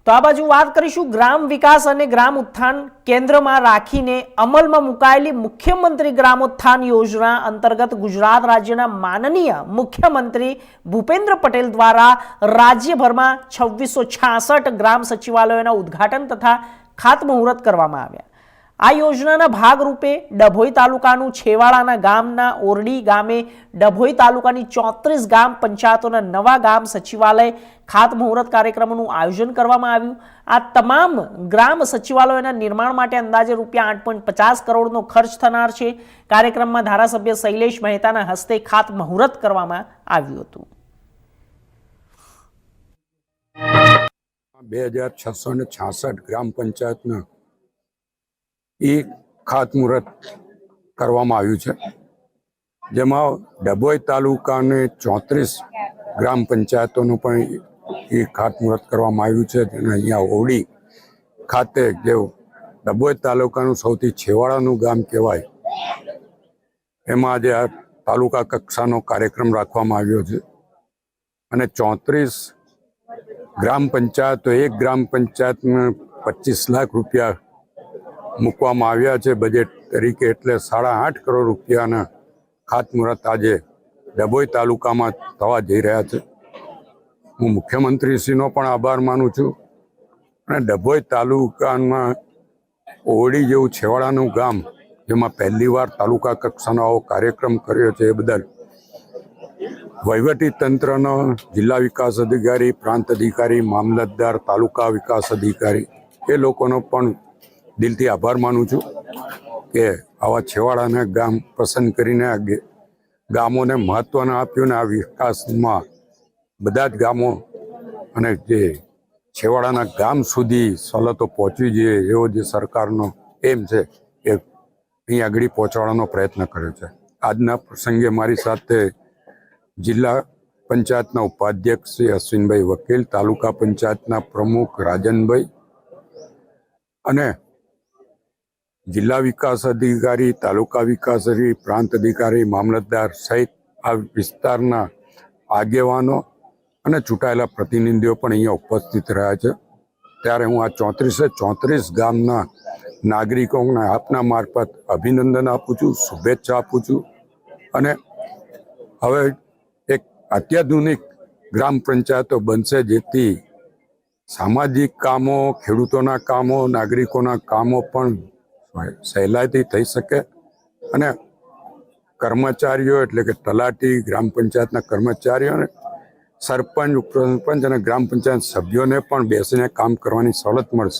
તો આ બાજુ વાત કરીશું ગ્રામ વિકાસ અને ગ્રામ ઉત્થાન કેન્દ્રમાં રાખીને અમલમાં મુકાયેલી મુખ્યમંત્રી ગ્રામોત્થાન યોજના અંતર્ગત ગુજરાત રાજ્યના માનનીય મુખ્યમંત્રી ભૂપેન્દ્ર પટેલ દ્વારા રાજ્યભરમાં 2666 ગ્રામ સચિવાલયોના ઉદ્ઘાટન તથા ખાતમુહૂર્ત કરવામાં આવ્યા। આ યોજનાના ભાગરૂપે ડભોઈ તાલુકાનું છેવાડાના ગામના ઓરડી ગામે ડભોઈ તાલુકાની 34 ગ્રામ પંચાયતોના નવા ગામ સચિવાલય ખાતમુહૂર્ત કાર્યક્રમનું આયોજન કરવામાં આવ્યું। આ તમામ ગ્રામ સચિવાલયોના નિર્માણ માટે અંદાજે ₹8.50 કરોડનો ખર્ચ થનાર છે। કાર્યક્રમમાં ધારાસભ્ય શૈલેષ મહેતાના હસ્તે ખાતમુહૂર્ત કરવામાં આવ્યું હતું। 2666 ગ્રામ પંચાયતના એક ખાતમુહૂર્ત કરવામાં આવ્યું છે, જેમાં ડભોઈ તાલુકાને 34 ગ્રામ પંચાયતોનું પણ એક ખાતમુહૂર્ત કરવામાં આવ્યું છે। અને અહીંયા ઓરડી ખાતે જે ડભોઈ તાલુકાનું સૌથી છેવાડાનું ગામ કહેવાય, એમાં આજે આ તાલુકા કક્ષાનો કાર્યક્રમ રાખવામાં આવ્યો છે। અને 34 ગ્રામ પંચાયતો, એક ગ્રામ પંચાયતમાં 25 લાખ રૂપિયા મૂકવામાં આવ્યા છે બજેટ તરીકે, એટલે 8.5 કરોડ રૂપિયાના ખાતમુહૂર્ત આજે ડભોઈ તાલુકામાં થવા જઈ રહ્યા છે। હું મુખ્યમંત્રીશ્રીનો પણ આભાર માનું છું, અને ડભોઈ તાલુકામાં ઓરડી જેવું છેવાડાનું ગામ જેમાં પહેલીવાર તાલુકા કક્ષાનો આવો કાર્યક્રમ કર્યો છે, એ બદલ વહીવટી તંત્રનો, જિલ્લા વિકાસ અધિકારી, પ્રાંત અધિકારી, મામલતદાર, તાલુકા વિકાસ અધિકારી, એ લોકોનો પણ દિલથી આભાર માનું છું કે આવા છેવાડાના ગામ પસંદ કરીને આ ગામોને મહત્ત્વ આપ્યું, ને આ વિકાસમાં બધા જ ગામો અને જે છેવાડાના ગામ સુધી સવલતો પહોંચવી જોઈએ એવો જે સરકારનો એમ છે એ અહીં આગળ પહોંચાડવાનો પ્રયત્ન કર્યો છે। આજના પ્રસંગે મારી સાથે જિલ્લા પંચાયતના ઉપાધ્યક્ષ શ્રી અશ્વિનભાઈ વકીલ, તાલુકા પંચાયતના પ્રમુખ રાજનભાઈ અને જિલ્લા વિકાસ અધિકારી, તાલુકા વિકાસ અધિકારી, પ્રાંત અધિકારી, મામલતદાર સહિત આ વિસ્તારના આગેવાનો અને ચૂંટાયેલા પ્રતિનિધિઓ પણ અહીંયા ઉપસ્થિત રહ્યા છે। ત્યારે હું આ 34 ગામના નાગરિકોને આપના મારફત અભિનંદન આપું છું, શુભેચ્છા આપું છું। અને હવે એક અત્યાધુનિક ગ્રામ પંચાયતો બનશે, જેથી સામાજિક કામો, ખેડૂતોના કામો, નાગરિકોના કામો પણ સહેલાઈથી થઈ શકે। અને કર્મચારીઓ એટલે કે તલાટી, ગ્રામ પંચાયતના કર્મચારીઓ, સરપંચ, ઉપસરપંચ અને ગ્રામ પંચાયત સભ્યોને પણ બેસીને કામ કરવાની સવલત મળશે।